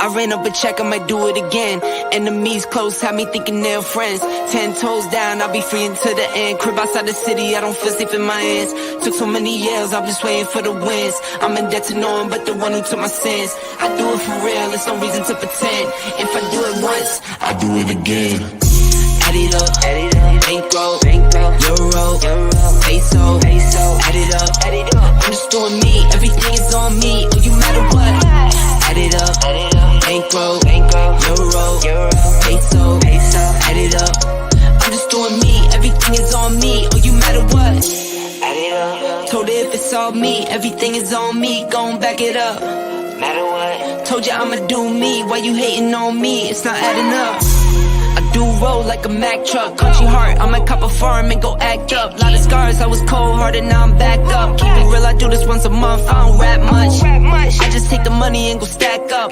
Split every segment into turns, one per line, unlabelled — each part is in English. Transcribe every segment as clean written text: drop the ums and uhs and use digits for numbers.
I ran up a check, I might do it again. Enemies close, had me thinking they're friends. 10 toes down, I'll be free until the end. Crib outside the city, I don't feel safe in my hands. Took so many years, I'm just waiting for the wins. I'm in debt to no one but the one who took my sins. I do it for real, there's no reason to pretend. If I do it once, I do it again. Add it up, bankroll, euro, peso, add it up, I'm just doing me, everything is on me, oh you matter what. Add it up, bankroll, euro, peso, add it up, I'm just doing me, everything is on me, oh you matter what. Add it up, told her if it's all me, everything is on me, gon' back it up. Matter what, told you I'ma do me, why you hating on me, it's not adding up. I do roll like a Mack truck, country heart, I might cop a farm and go act up. Lot of scars, I was cold-hearted, now I'm back up. Keep it real, I do this once a month, I don't rap much. I just take the money and go stack up.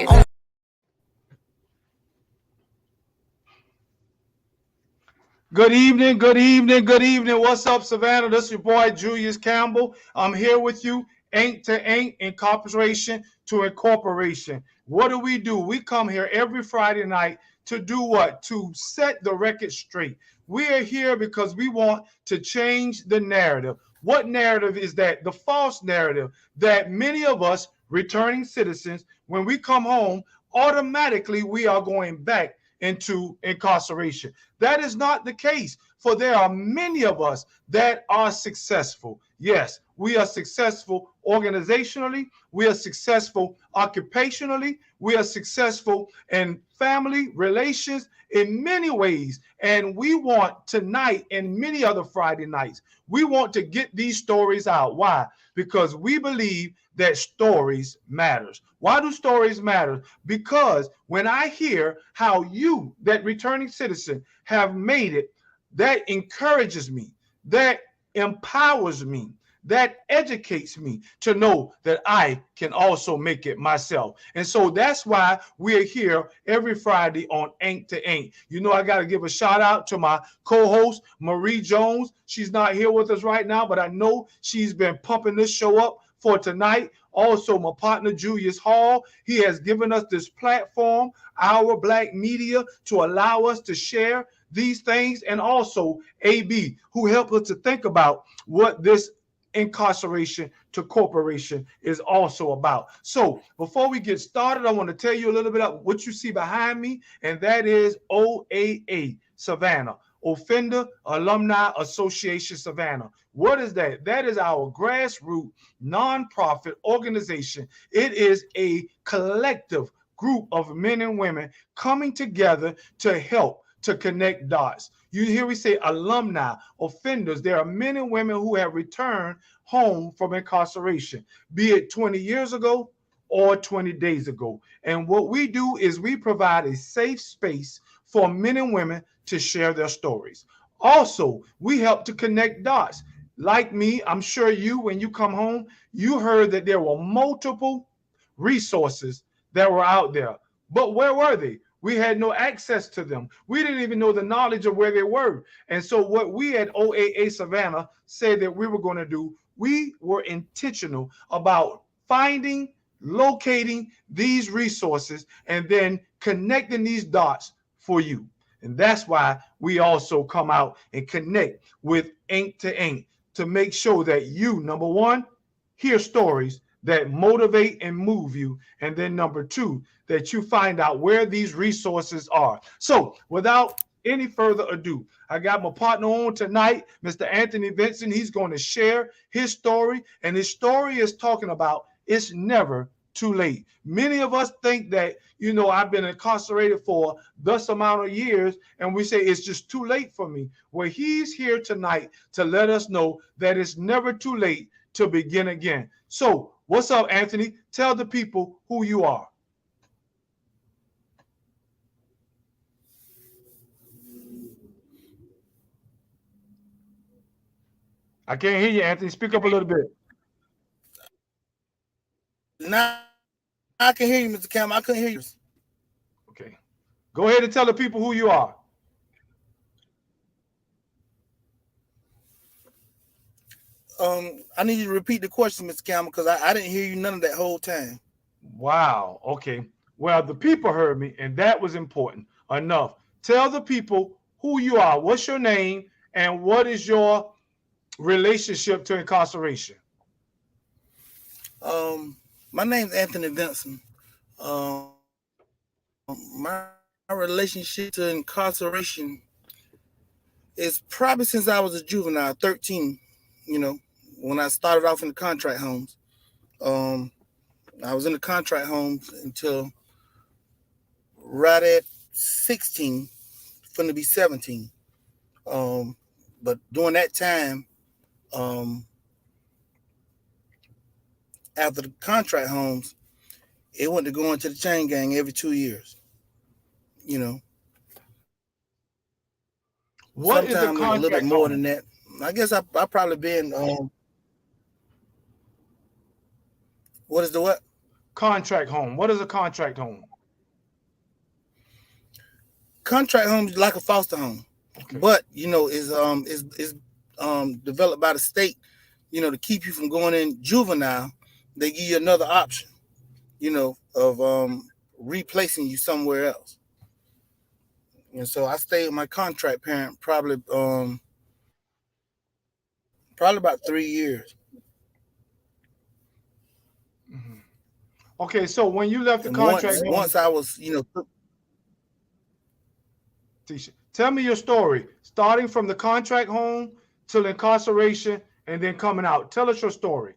Good evening, good evening, good evening. What's up, Savannah? This is your boy, Julius Campbell. I'm here with you, Ain't to Ain't, Incorporation to Incorporation. What do? We come here every Friday night to do what? To set the record straight. We are here because we want to change the narrative. What narrative is that? The false narrative that many of us returning citizens, when we come home, automatically we are going back into incarceration. That is not the case, for there are many of us that are successful. Yes, we are successful organizationally, we are successful occupationally, we are successful in family relations in many ways. And we want tonight and many other Friday nights, we want to get these stories out. Why? Because we believe that stories matters. Why do stories matter? Because when I hear how you, that returning citizen, have made it, that encourages me, that empowers me, that educates me to know that I can also make it myself. And so that's why we're here every Friday on Ain't to Ain't. You know, I got to give a shout out to my co-host, Marie Jones. She's not here with us right now, but I know she's been pumping this show up for tonight. Also, my partner, Julius Hall, he has given us this platform, Our Black Media, to allow us to share these things. And also, AB, who helped us to think about what this incarceration to corporation is also about. So before we get started, I want to tell you a little bit about what you see behind me, and that is OAA Savannah, Offender Alumni Association Savannah. What is that? That is our grassroots nonprofit organization. It is a collective group of men and women coming together to help to connect dots. You hear we say alumni, offenders. There are men and women who have returned home from incarceration, be it 20 years ago or 20 days ago. And what we do is we provide a safe space for men and women to share their stories. Also, we help to connect dots. Like me, I'm sure you, when you come home, you heard that there were multiple resources that were out there. But where were they? We had no access to them. We didn't even know the knowledge of where they were. And so what we at OAA Savannah said that we were going to do, we were intentional about finding, locating these resources, and then connecting these dots for you. And that's why we also come out and connect with Ain't to Ain't to make sure that you, number one, hear stories that motivate and move you. And then number two, that you find out where these resources are. So without any further ado, I got my partner on tonight, Mr. Anthony Vincent. He's going to share his story. And his story is talking about it's never too late. Many of us think that, you know, I've been incarcerated for this amount of years, and we say it's just too late for me. Well, he's here tonight to let us know that it's never too late to begin again. So what's up, Anthony? Tell the people who you are. I can't hear you, Anthony. Speak up a little bit.
Now I can hear you, Mr. Campbell. I couldn't hear you.
Okay. Go ahead and tell the people who you are.
I need you to repeat the question, Mr. Campbell, because I didn't hear you none of that whole time.
Wow. Okay. Well, the people heard me, and that was important enough. Tell the people who you are, what's your name, and what is your relationship to incarceration.
My name's Anthony Benson. My relationship to incarceration is probably since I was a juvenile, 13. You know, when I started off in the contract homes. Um, I was in the contract homes until right at 16, finna be 17. Um, but during that time, um, after the contract homes, it went to go into the chain gang every 2 years. You know,
What is a
sometimes a little bit
contract
more
home?
than that. I guess I probably been. What is the what?
Contract home. What is a contract home?
Contract homes like a foster home,
Okay.
but is developed by the state. You know, to keep you from going in juvenile, they give you another option. You know, of replacing you somewhere else. And so I stayed with my contract parent probably about 3 years.
Mhm. Okay, so when you left the
And
contract
once
home,
I was,
Tisha, tell me your story, starting from the contract home till incarceration and then coming out. Tell us your story.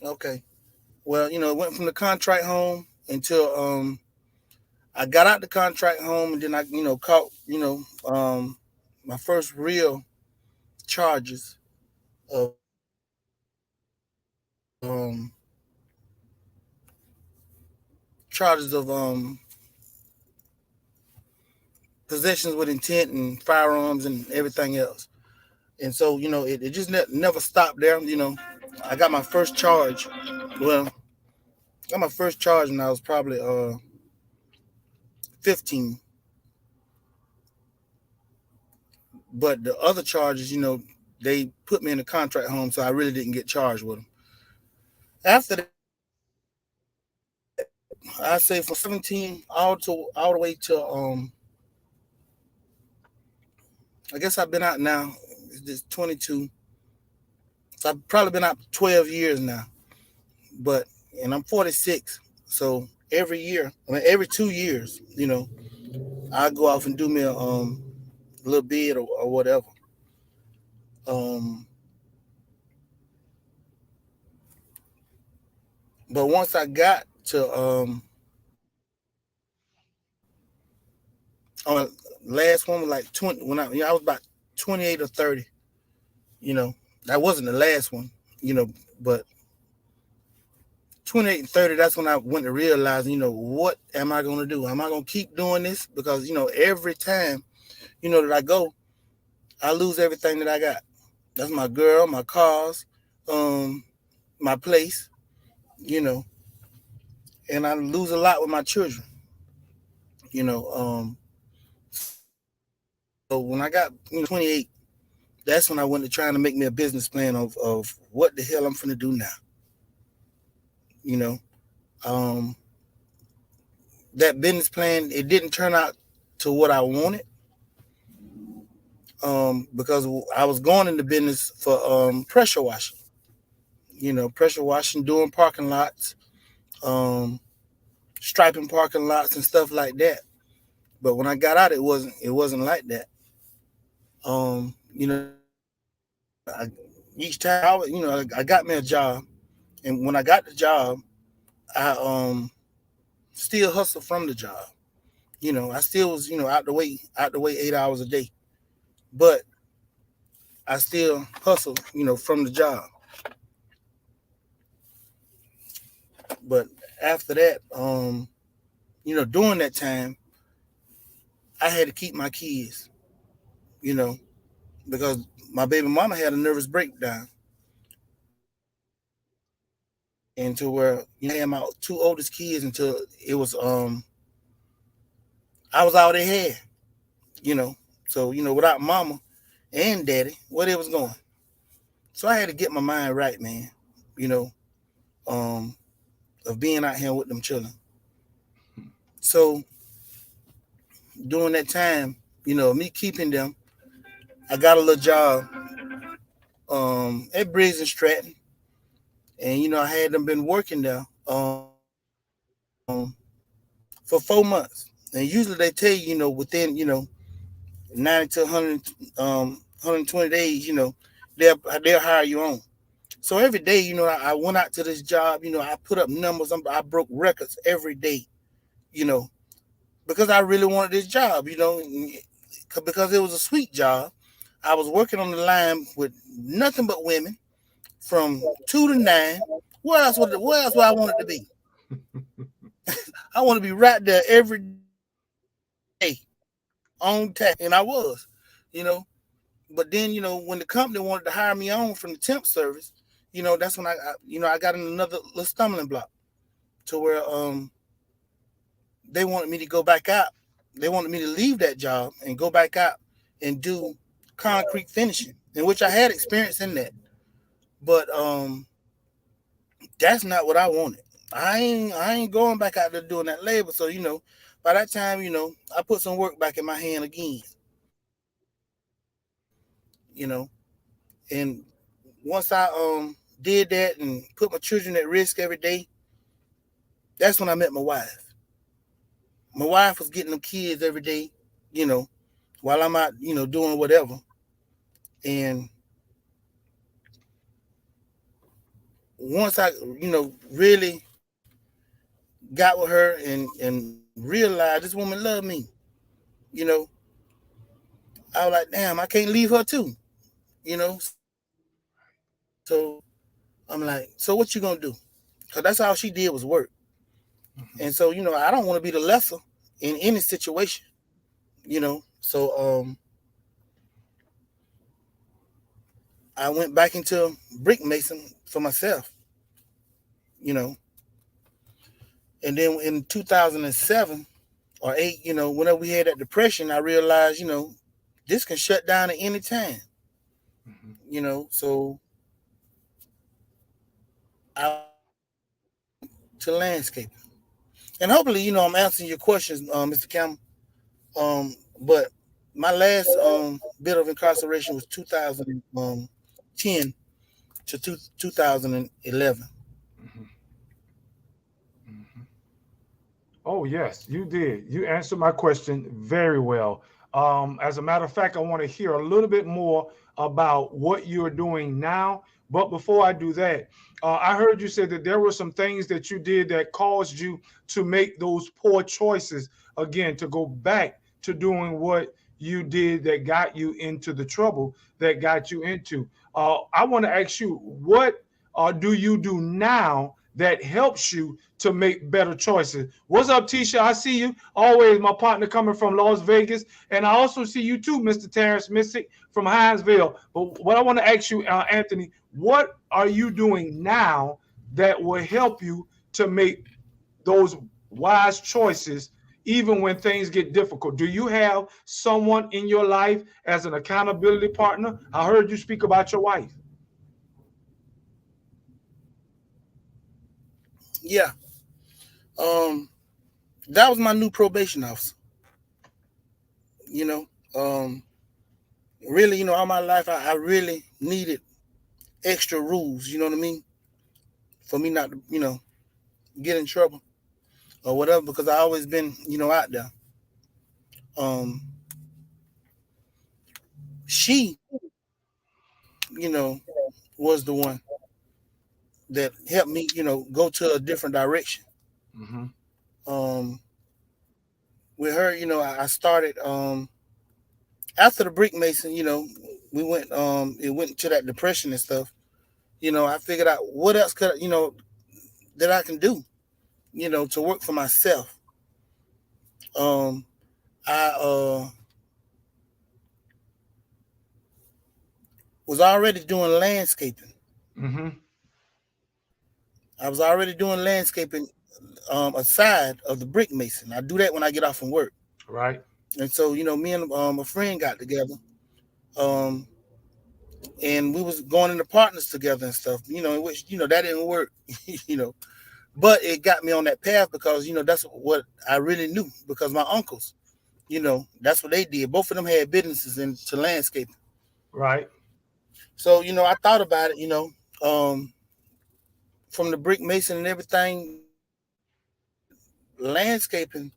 okay. Well, it went from the contract home until I got out the contract home, and then I, caught, my first real charges of charges of possessions with intent and firearms and everything else. And so, it just never stopped there. I got my first charge. Well, got my first charge when I was probably 15. But the other charges, they put me in a contract home, so I really didn't get charged with them. After that, I say from 17 all the way to I guess I've been out now. It's just 22. So I've probably been out 12 years now. But and I'm 46. So every year, I mean every 2 years, I go off and do me a little bid or whatever. Um, but once I got to on last one was like 20 when I was about 28 or 30. You know, that wasn't the last one. But 28 and 30, that's when I went to realize, what am I going to do? Am I going to keep doing this? Because, every time, that I go, I lose everything that I got. That's my girl, my cars, um, my place, you know, and I lose a lot with my children, you know. So when I got, 28, that's when I went to trying to make me a business plan of what the hell I'm finna do now, you know. Um, that business plan, it didn't turn out to what I wanted, because I was going into business for pressure washing, pressure washing, doing parking lots, um, striping parking lots and stuff like that. But when I got out, it wasn't like that. Each time I got me a job, and when I got the job, I still hustle from the job. I still was out the way 8 hours a day, but I still hustle from the job. But after that, during that time, I had to keep my kids, you know, because my baby mama had a nervous breakdown, and to where I had my two oldest kids until it was I was all they had, you know. So without mama and daddy, where they was going. So I had to get my mind right, man. You know, um, of being out here with them children. So during that time, me keeping them, I got a little job at Briggs and Stratton, and I had them been working there for 4 months. And usually they tell you, within 90 to 120 days, they'll hire you on. So every day, I went out to this job, I put up numbers, I broke records every day, you know, because I really wanted this job, because it was a sweet job. I was working on the line with nothing but women from 2 to 9. Where else would I want it to be? I want to be right there every day on task. And I was, you know. But then, when the company wanted to hire me on from the temp service, that's when I got in another little stumbling block to where they wanted me to go back out. They wanted me to leave that job and go back out and do concrete finishing, in which I had experience in that. But that's not what I wanted. I ain't going back out there doing that labor. So, by that time, I put some work back in my hand again. And once I did that and put my children at risk every day, that's when I met my wife. My wife was getting them kids every day, you know, while I'm out, doing whatever. And once I, really got with her and realized this woman loved me, you know, I was like, damn, I can't leave her too, So I'm like, so what you gonna do? Because that's all she did was work. And so, I don't want to be the lesser in any situation, So I went back into brick mason for myself, you know. And then in 2007 or 8, whenever we had that depression, I realized, this can shut down at any time, So I went to landscaping. And hopefully, I'm answering your questions, Mr. Campbell. But my last bit of incarceration was 2010 to 2011.
Mhm. Mhm. Oh, yes, you did. You answered my question very well. As a matter of fact, I want to hear a little bit more about what you're doing now. But before I do that, I heard you say that there were some things that you did that caused you to make those poor choices again, to go back to doing what you did that got you into the trouble that got you into. I want to ask you, what do you do now that helps you to make better choices? What's up, Tisha? I see you. Always my partner coming from Las Vegas. And I also see you too, Mr. Terrence Missick from Hinesville. But what I want to ask you, Anthony, what are you doing now that will help you to make those wise choices even when things get difficult? Do you have someone in your life as an accountability partner? I heard you speak about your wife.
Yeah. Um, that was my new probation officer. You know, um, really, all my life, I really needed extra rules. You know what I mean? For me not to, get in trouble or whatever, because I always been, out there. Um, she, was the one that helped me, go to a different direction.
Mm-hmm.
Um, with her, I started after the brick mason, we went it went to that depression and stuff. I figured out what else could that I can do, to work for myself. Um, I was already doing landscaping.
Mm-hmm.
I was already doing landscaping aside of the brick mason. I do that when I get off from work.
Right.
And so, me and a friend got together, um, and we was going into partners together and stuff. In which that didn't work, you know. But it got me on that path because that's what I really knew because my uncles, that's what they did. Both of them had businesses into landscaping.
Right.
So I thought about it. Um, from the brick mason and everything, landscaping.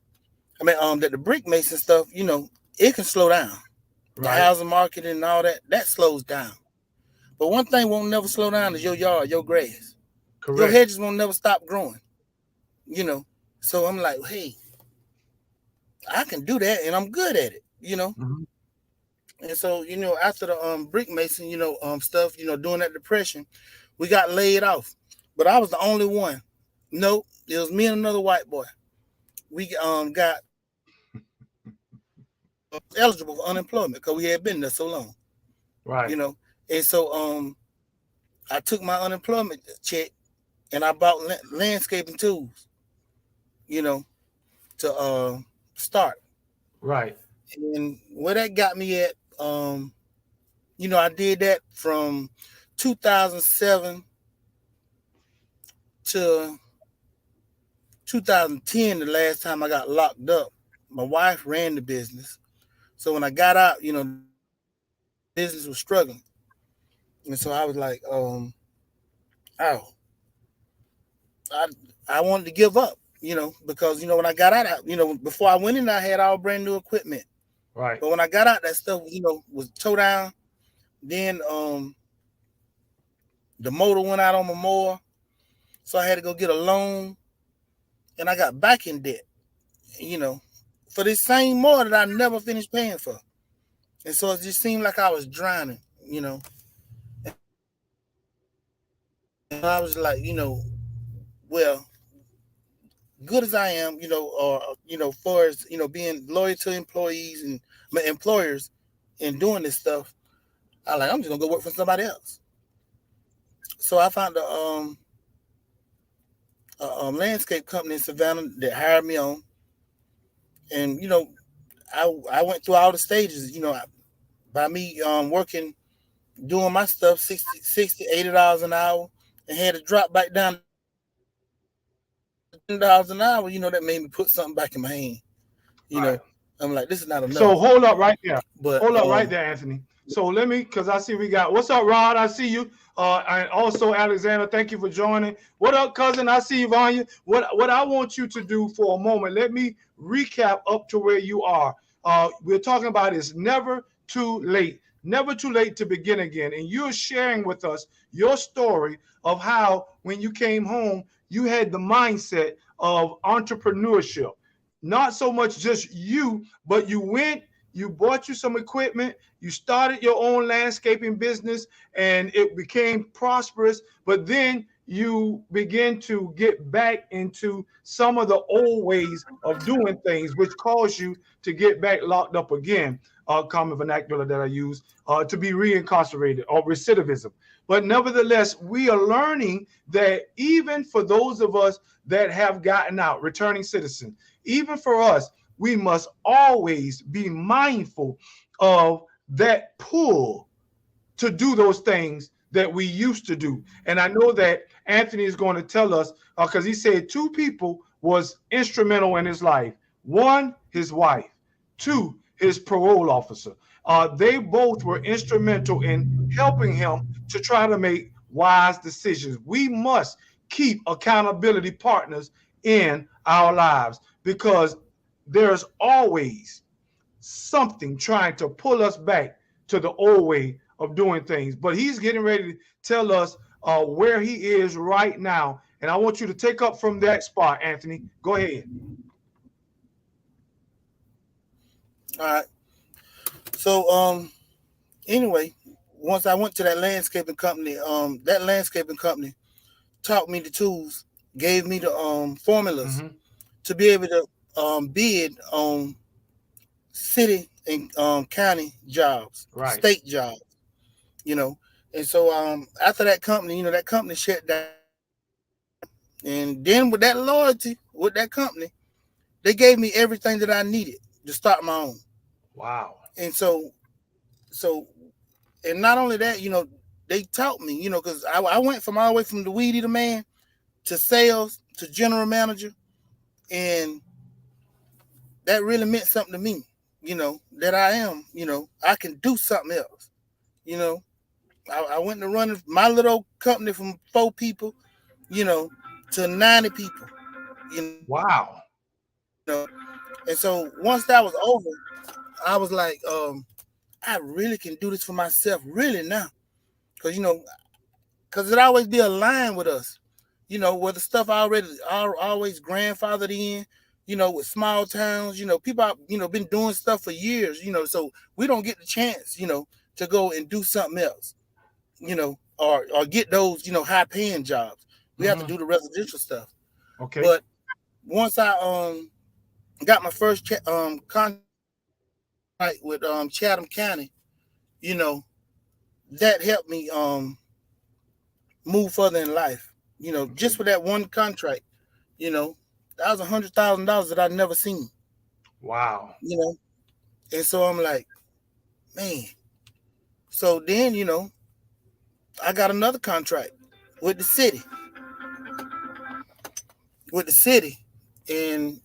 I mean, that the brick mason stuff, it can slow down. The
Right.
housing market and all that slows down. But one thing won't never slow down is your yard, your grass. Your
Correct.
hedges won't never stop growing. You know. So I'm like, hey, I can do that, and I'm good at it.
Mm-hmm.
And so, after the brick mason, stuff, during that depression, we got laid off. But I was the only one. Nope, it was me and another white boy. We got eligible for unemployment because we had been there so long.
Right.
You know. And so I took my unemployment check and I bought landscaping tools, you know, to start.
Right.
And where that got me at, I did that from 2007 to 2010, the last time I got locked up. My wife ran the business. So when I got out, business was struggling. And so I was like, oh, I I wanted to give up, because when I got out, before I went in, I had all brand new equipment.
Right.
But when I got out, that stuff, was towed down. Then the motor went out on my mower, so I had to go get a loan, and I got back in debt, you know, for this same mower that I never finished paying for. And so it just seemed like I was drowning. And I was like, well, good as I am, or far as being loyal to employees and my employers and doing this stuff, I'm just gonna go work for somebody else. So I found a landscape company in Savannah that hired me on, and I went through all the stages. By me working, doing my stuff, $60, $80 an hour, and had to drop back down to $10 an hour. That made me put something back in my hand.
Right.
I'm like, this is not
So
enough.
hold up right there.
But
Hold up right there, Anthony. So let me, because I see we got, what's up, Rod? I see you. And also Alexander, thank you for joining. What up, cousin? I see you, Vanya. What I want you to do for a moment, let me recap up to where you are. We're talking about is never too late. Never too late to begin again. And you're sharing with us your story of how when you came home, you had the mindset of entrepreneurship. Not so much just you, but you went, you bought you some equipment, you started your own landscaping business, and it became prosperous. But then you begin to get back into some of the old ways of doing things, which caused you to get back locked up again. Common vernacular that I use to be reincarcerated or recidivism. But nevertheless, we are learning that even for those of us that have gotten out, returning citizens, even for us, we must always be mindful of that pull to do those things that we used to do. And I know that Anthony is going to tell us because he said two people was instrumental in his life. One, his wife. Two, his parole officer. They both were instrumental in helping him to try to make wise decisions. We must keep accountability partners in our lives because there's always something trying to pull us back to the old way of doing things. But he's getting ready to tell us where he is right now. And I want you to take up from that spot, Anthony. Go ahead.
all right. So anyway, once I went to that landscaping company taught me the tools, gave me the formulas to be able to bid on city and county jobs,
Right.
state jobs, And so after that company shut down. And then with that loyalty with that company, they gave me everything that I needed to start my own.
Wow.
And so and not only that, they taught me, because I went from all the way from the weed eater man to sales to general manager, and that really meant something to me. That I am. I can do something else. You know, I went to running my little company from 4 people, you know, to 90 people. You know,
Wow.
and so once that was over, I was like, I really can do this for myself, really now, because because it always be aligned with us, where the stuff always grandfathered in, with small towns, people, been doing stuff for years, so we don't get the chance, to go and do something else, or get those, high paying jobs. We have to do the residential stuff.
Okay.
But once I got my first contract with Chatham County, you know, that helped me move further in life. Just with that one contract, that was $100,000 that I'd never seen.
Wow.
And so I'm like, man. So then, I got another contract with the city. And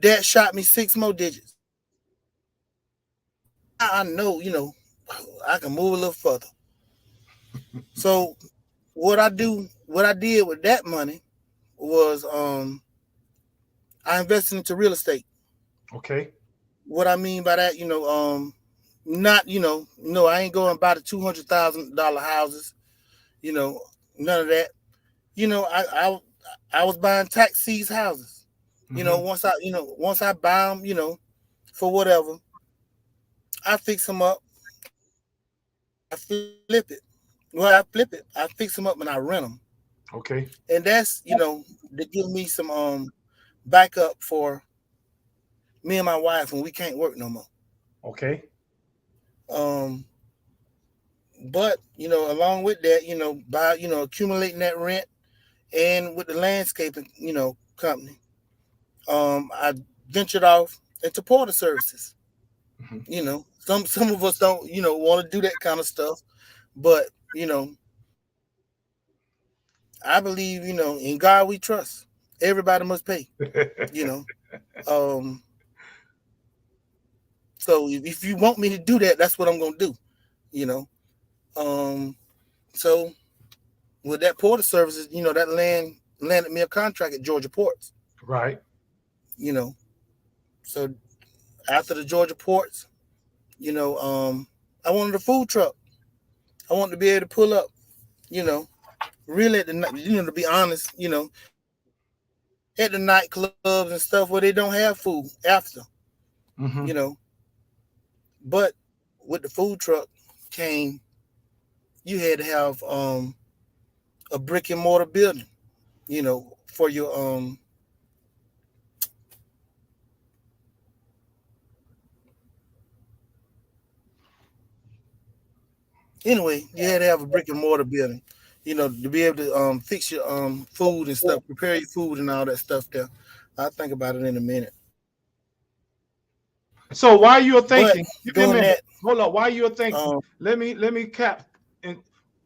that shot me 6 more digits. I know, I can move a little further. So what I did with that money was I invested into real estate.
Okay.
What I mean by that, not, no, I ain't going by the $200,000 houses, none of that. I was buying tax seized houses. Once I buy them, for whatever, I fix them up, I flip it. Well, I flip it, I fix them up and I rent them.
Okay.
And that's, to give me some backup for me and my wife when we can't work no more.
Okay.
But along with that, by accumulating that rent and with the landscaping, company, I ventured off into porter services. Some of us don't, want to do that kind of stuff, but I believe, in God we trust. Everybody must pay, you know. So if you want me to do that, that's what I'm gonna do, you know. So with that porter services, that landed me a contract at Georgia Ports.
Right.
So after the Georgia Ports, I wanted a food truck. I wanted to be able to pull up, really at the, to be honest, at the nightclubs and stuff where they don't have food after, But with the food truck came, you had to have a brick and mortar building, for your anyway, you had to have a brick and mortar building, to be able to fix your food and stuff, prepare your food and all that stuff there. I'll think about it in a minute.
So while you're
But
thinking, give me a
doing
minute.
that,
Hold on. While you're thinking, let me cap. And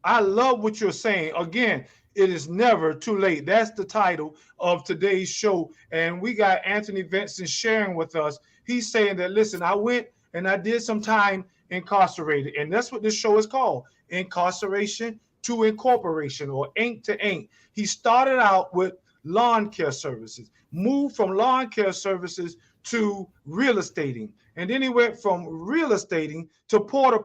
I love what you're saying. Again, it is never too late. That's the title of today's show. And we got Anthony Vincent sharing with us. He's saying that, listen, I went and I did some time incarcerated. And that's what this show is called, Incarceration to Incorporation, or Ink to Ink. He started out with lawn care services, moved from lawn care services to real estating. And then he went from real estating to porta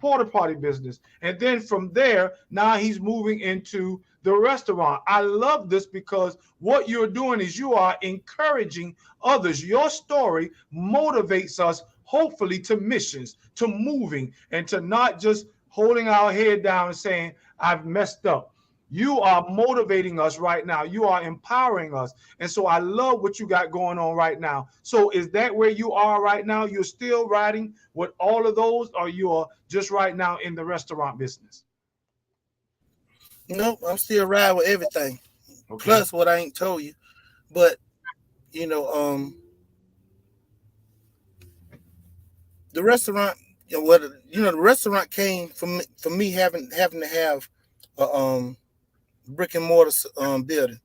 party business. And then from there, now he's moving into the restaurant. I love this because what you're doing is you are encouraging others. Your story motivates us, hopefully, to missions, to moving, and to not just holding our head down and saying, I've messed up. You are motivating us right now. You are empowering us. And so I love what you got going on right now. So is that where you are right now? You're still riding with all of those, or you are just right now in the restaurant business?
nope, I'm still riding with everything.
Okay.
Plus what I ain't told you. But you know, the restaurant, the restaurant came from me having to have brick and mortar building.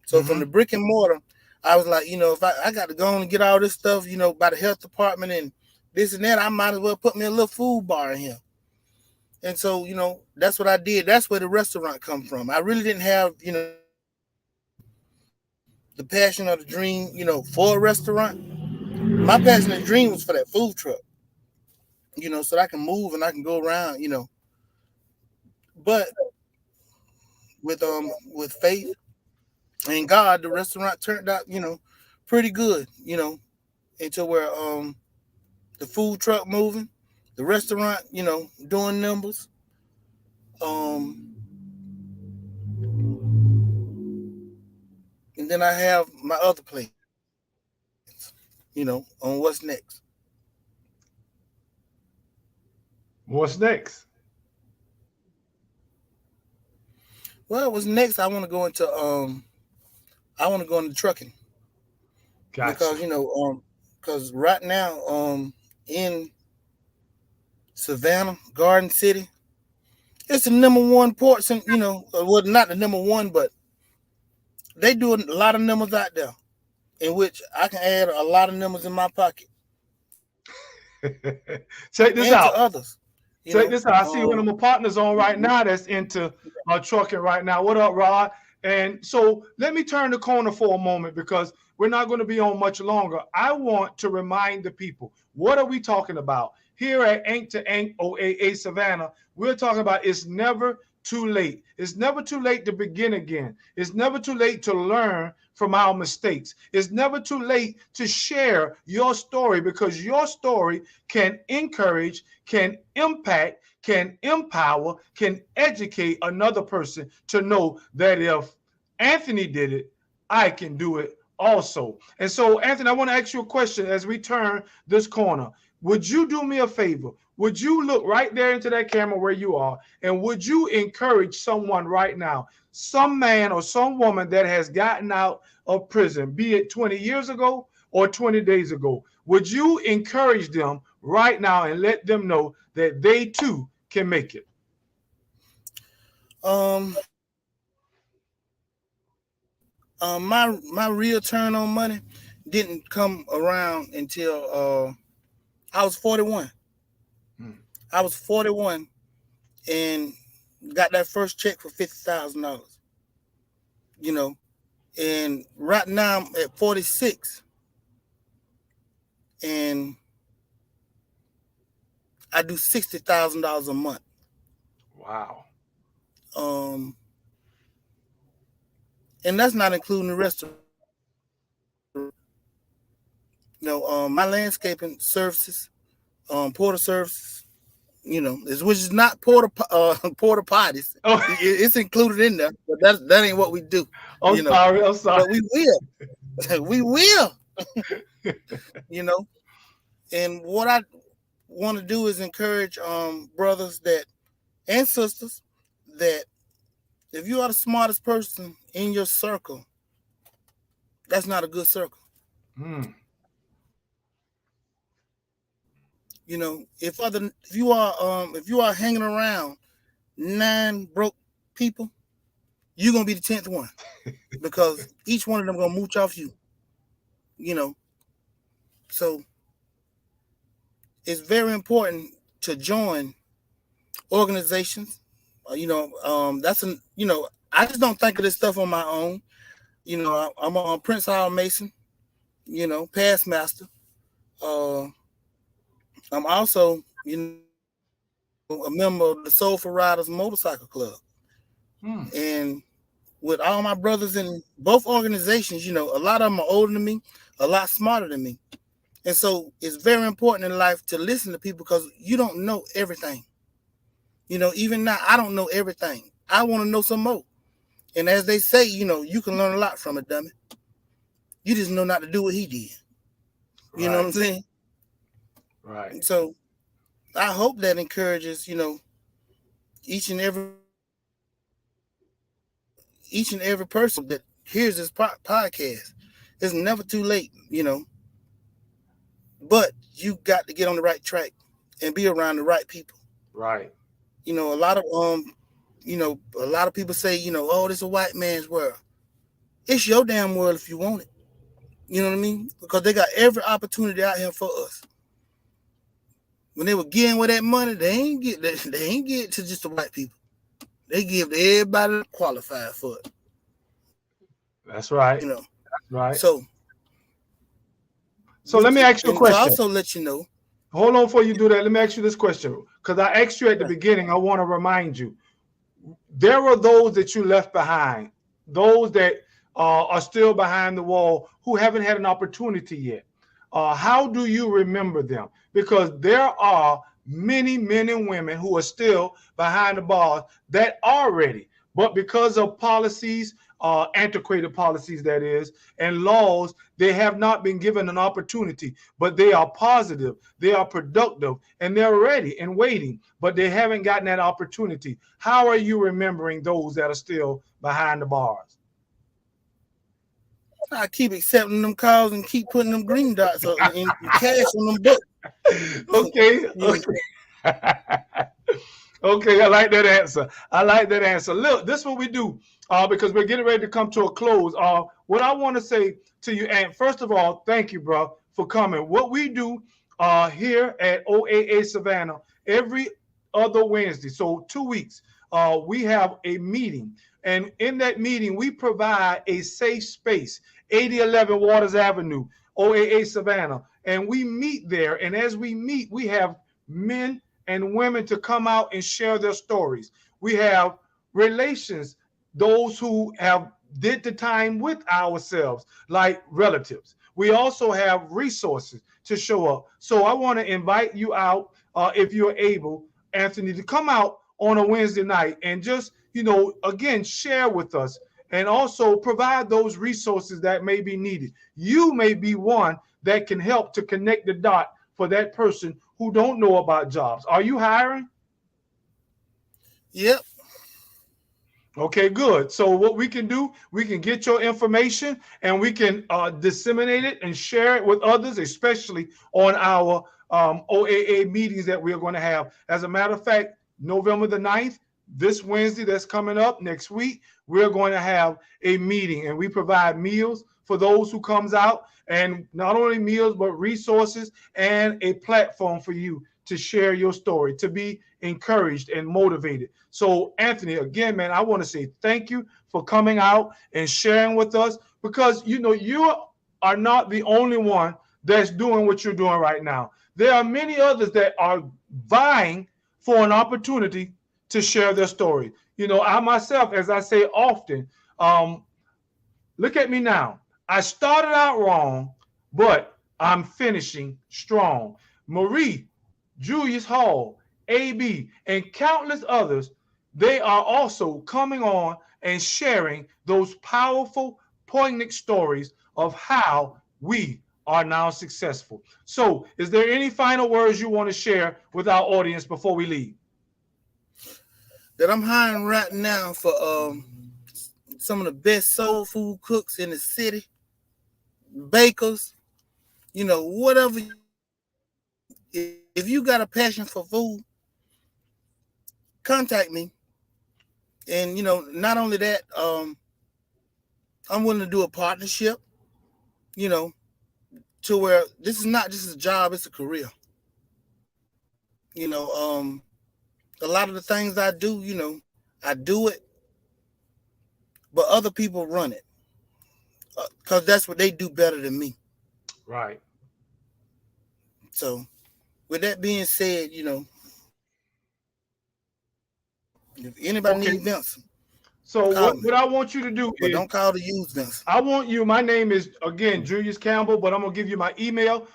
So from the
Mm-hmm.
brick and mortar, I was like, if I got to go on and get all this stuff, by the health department and this and that, I might as well put me a little food bar in here. And so, that's what I did. That's where the restaurant come from. I really didn't have, the passion or the dream, for a restaurant. My passion and dream was for that food truck, so that I can move and I can go around, But with faith and God, the restaurant turned out, pretty good, until where the food truck moving, the restaurant, doing numbers. Um, and then I have my other plans, on what's next.
What's next?
Well, what's next? I want to go into trucking
Gotcha.
because because right now in Savannah, Garden City, it's the number one port. Well, not the number one, but they do a lot of numbers out there, in which I can add a lot of numbers in my pocket
Check this
and to
out.
others.
Check this out. I see one of my partners on right now that's into trucking right now. What up, Rod? And so let me turn the corner for a moment because we're not going to be on much longer. I want to remind the people, what are we talking about? Here at Ink to Ink OAA Savannah, we're talking about it's never too late. It's never too late to begin again. It's never too late to learn from our mistakes. It's never too late to share your story because your story can encourage, can impact, can empower, can educate another person to know that if Anthony did it, I can do it also. And so, Anthony, I want to ask you a question as we turn this corner. Would you do me a favor? Would you look right there into that camera where you are, and would you encourage someone right now, some man or some woman that has gotten out of prison, be it 20 years ago or 20 days ago? Would you encourage them right now and let them know that they too can make it?
My real turn on money didn't come around until I was 41. I was 41 and got that first check for $50,000. And right now I'm at 46, and I do $60,000 a month.
Wow.
And that's not including the rest of my landscaping services, porta services, which is not porta potties.
Oh,
It's included in there, but that ain't what we do.
I'm sorry. I'm sorry.
But we will. We will. And what I want to do is encourage brothers and sisters that if you are the smartest person in your circle, that's not a good circle. If you are hanging around 9 broke people, you're gonna be the 10th one because each one of them gonna mooch off you. So it's very important to join organizations. I just don't think of this stuff on my own. I'm a Prince Hall Mason, past master. I'm also, a member of the Soulful Riders Motorcycle Club. And with all my brothers in both organizations, a lot of them are older than me, a lot smarter than me. And so it's very important in life to listen to people because you don't know everything. Even now, I don't know everything. I want to know some more. And as they say, you can learn a lot from it, dummy. You just know not to do what he did. You know what I'm saying?
Right.
So I hope that encourages, each and every person that hears this podcast. It's never too late, but you got to get on the right track and be around the right people.
Right.
A lot of you know, a lot of people say, you know, oh, this is a white man's world. It's your damn world if you want it. You know what I mean? Because they got every opportunity out here for us. When they were getting with that money, they ain't get to just the white people. They give to everybody that qualified for it.
That's right.
You know.
That's right.
So
let me ask you a question.
To also let you know.
Hold on before you do that. Let me ask you this question. Because I asked you at the beginning, I want to remind you. There are those that you left behind, those that are still behind the wall who haven't had an opportunity yet. How do you remember them? Because there are many men and women who are still behind the bars that are ready, but because of policies, antiquated policies that is, and laws, they have not been given an opportunity, but they are positive, they are productive, and they're ready and waiting, but they haven't gotten that opportunity. How are you remembering those that are still behind the bars?
I keep accepting them calls and keep putting them green dots in cash on them books.
Okay. Okay, I like that answer. Look, this is what we do because we're getting ready to come to a close. What I want to say to you, and first of all, thank you, bro, for coming. What we do here at OAA Savannah every other Wednesday, so 2 weeks, we have a meeting. And in that meeting, we provide a safe space, 8011 Waters Avenue, OAA Savannah. And we meet there. And as we meet, we have men and women to come out and share their stories. We have relations, those who have did the time with ourselves, like relatives. We also have resources to show up. So I want to invite you out, if you're able, Anthony, to come out on a Wednesday night and just, again, share with us and also provide those resources that may be needed. You may be one that can help to connect the dot for that person who don't know about jobs. Are you hiring?
Yep.
Okay, good. So what we can do, we can get your information and we can disseminate it and share it with others, especially on our OAA meetings that we're going to have. As a matter of fact, November the 9th, this Wednesday that's coming up next week, we're going to have a meeting and we provide meals for those who comes out, and not only meals, but resources and a platform for you to share your story, to be encouraged and motivated. So Anthony, again, man, I want to say thank you for coming out and sharing with us, because, you are not the only one that's doing what you're doing right now. There are many others that are vying for an opportunity to share their story. I myself, as I say often, look at me now. I started out wrong, but I'm finishing strong. Marie, Julius Hall, AB, and countless others, they are also coming on and sharing those powerful, poignant stories of how we are now successful. So, is there any final words you want to share with our audience before we leave?
That I'm hiring right now for some of the best soul food cooks in the city, bakers, whatever. If you got a passion for food, contact me. And, not only that, I'm willing to do a partnership, to where this is not just a job, it's a career. A lot of the things I do, I do it, but other people run it because that's what they do better than me.
Right.
So with that being said, if anybody needs Vincent.
So what I want you to do is,
don't call to use Vincent.
I want you, my name is, again, Julius Campbell, but I'm going to give you my email.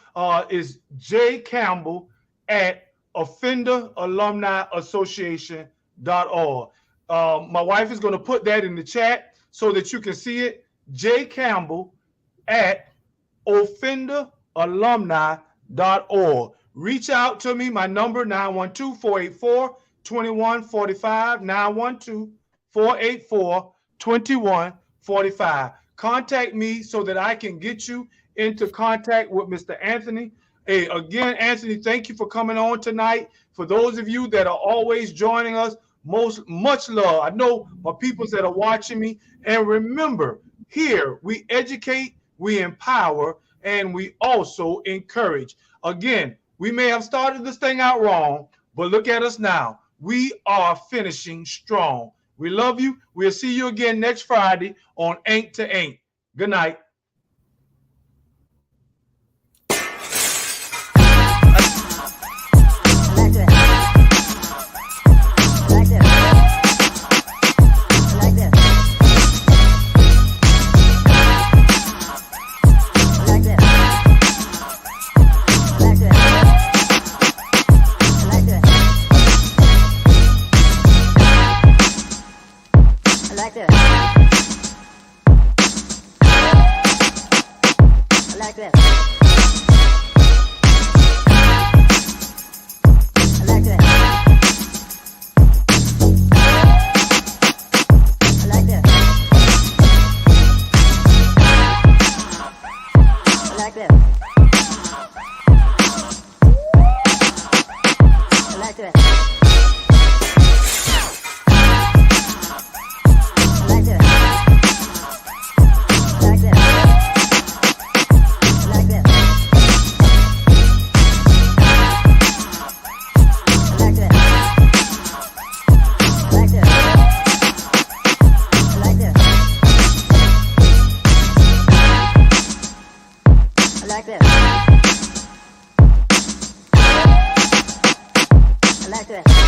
Is jcampbell@offenderalumniassociation.org. My wife is going to put that in the chat so that you can see it. jcampbell@offenderalumni.org. Reach out to me. My number, 912-484-2145, 912-484-2145. Contact me so that I can get you into contact with Mr. Anthony. Hey, again, Anthony, thank you for coming on tonight. For those of you that are always joining us, much love. I know my peoples that are watching me. And remember, here we educate, we empower, and we also encourage. Again, we may have started this thing out wrong, but look at us now. We are finishing strong. We love you. We'll see you again next Friday on Ain't to Ain't. Good night.
like this.